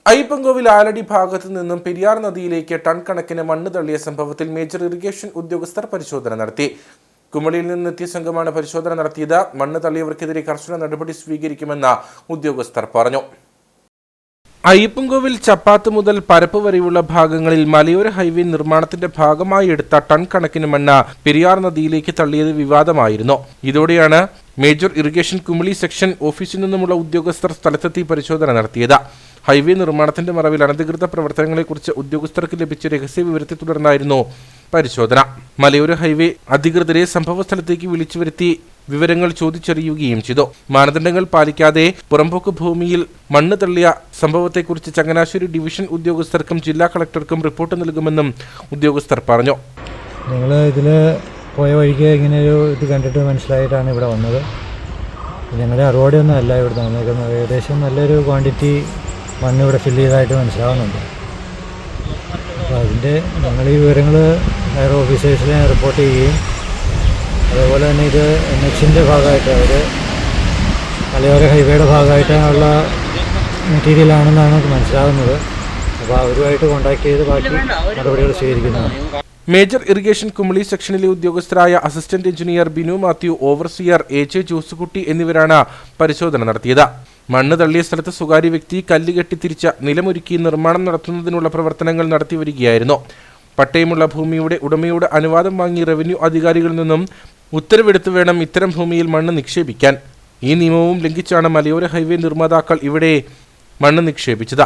അയ്യപ്പൻകോവിൽ ആലടി ഭാഗത്തു നിന്നും പെരിയാർ നദിയിലേക്ക് ടൺ കണക്കിന് മണ്ണ് തള്ളിയ സംഭവത്തിൽ മേജർ ഇറിഗേഷൻ ഉദ്യോഗസ്ഥർ പരിശോധന നടത്തി. കുമളിയിൽ നിന്നെത്തിയ സംഘമാണ് പരിശോധന നടത്തിയത്. മണ്ണ് തള്ളിയവർക്കെതിരെ കർശന നടപടി സ്വീകരിക്കുമെന്ന് ഉദ്യോഗസ്ഥർ പറഞ്ഞു. അയ്യപ്പൻകോവിൽ ചപ്പാത്ത് മുതൽ പരപ്പ് വരെയുള്ള ഭാഗങ്ങളിൽ മലയോര ഹൈവേ നിർമ്മാണത്തിന്റെ ഭാഗമായി എടുത്ത ടൺ കണക്കിന് മണ്ണ് പെരിയാർ നദിയിലേക്ക് തള്ളിയത് വിവാദമായിരുന്നു. ഇതോടെയാണ് മേജർ ഇറിഗേഷൻ കുമളി സെക്ഷൻ ഓഫീസിൽ നിന്നുമുള്ള ഉദ്യോഗസ്ഥർ സ്ഥലത്തെത്തി പരിശോധന നടത്തിയത്. ഹൈവേ നിർമ്മാണത്തിന്റെ മറവിൽ അനധികൃത പ്രവർത്തനങ്ങളെക്കുറിച്ച് ഉദ്യോഗസ്ഥർക്ക് ലഭിച്ച രഹസ്യ വിവരത്തെ തുടർന്നായിരുന്നു പരിശോധന. മലയോര ഹൈവേ അധികൃതരെ സംഭവസ്ഥലത്തേക്ക് വിളിച്ചു വരുത്തി വിവരങ്ങൾ ചോദിച്ചറിയുകയും ചെയ്തു. മാനദണ്ഡങ്ങൾ പാലിക്കാതെ പുറമ്പോക്ക് ഭൂമിയിൽ മണ്ണ് തള്ളിയ സംഭവത്തെക്കുറിച്ച് ചങ്ങനാശ്ശേരി ഡിവിഷൻ ഉദ്യോഗസ്ഥർക്കും ജില്ലാ കളക്ടർക്കും റിപ്പോർട്ട് നൽകുമെന്നും ഉദ്യോഗസ്ഥർ പറഞ്ഞു. ഞങ്ങൾ ഇതിൽ പോയ വഴിക്ക് ഇങ്ങനെ ഒരു ഇത് കണ്ടിട്ട് മനസ്സിലായിട്ടാണ് ഇവിടെ വന്നത്. ഞങ്ങളുടെ അറിവോടെയൊന്നും അല്ല ഇവിടെ വന്നേക്കുന്നത്. ഏകദേശം നല്ലൊരു ക്വാണ്ടിറ്റി മണ്ണ് ഇവിടെ ഫില്ല് ചെയ്തതായിട്ട് മനസ്സിലാവുന്നുണ്ട്. അപ്പോൾ അതിൻ്റെ ഞങ്ങൾ ഈ വിവരങ്ങൾ ഹയർ ഓഫീസേഴ്സിനെ റിപ്പോർട്ട് ചെയ്യുകയും അതേപോലെ തന്നെ ഇത് NHന്റെ ഭാഗമായിട്ട് അവർ മലയോര ഹൈവേയുടെ ഭാഗമായിട്ടുള്ള മെറ്റീരിയലാണെന്നാണ് നമുക്ക് മനസ്സിലാകുന്നത്. അപ്പോൾ അവരുമായിട്ട് കോൺടാക്ട് ചെയ്ത് ബാക്കി നടപടികൾ സ്വീകരിക്കുന്നതാണ്. മേജർ ഇറിഗേഷൻ കുമളി സെക്ഷനിലെ ഉദ്യോഗസ്ഥരായ assistant engineer Binu Mathew, overseer AJ Josekutty എന്നിവരാണ് പരിശോധന നടത്തിയത്. മണ്ണ് തള്ളിയ സ്ഥലത്ത് സ്വകാര്യ വ്യക്തി കല്ല് കെട്ടിത്തിരിച്ച നിലമൊരുക്കി നിർമ്മാണം നടത്തുന്നതിനുള്ള പ്രവർത്തനങ്ങൾ നടത്തിവരികയായിരുന്നു. പട്ടയമുള്ള ഭൂമിയുടെ ഉടമയോട് അനുവാദം വാങ്ങി റവന്യൂ അധികാരികളിൽ നിന്നും ഉത്തരവെടുത്ത് വേണം ഇത്തരം ഭൂമിയിൽ മണ്ണ് നിക്ഷേപിക്കാൻ. ഈ നിയമവും ലംഘിച്ചാണ് മലയോര ഹൈവേ നിർമ്മാതാക്കൾ ഇവിടെ മണ്ണ് നിക്ഷേപിച്ചത്.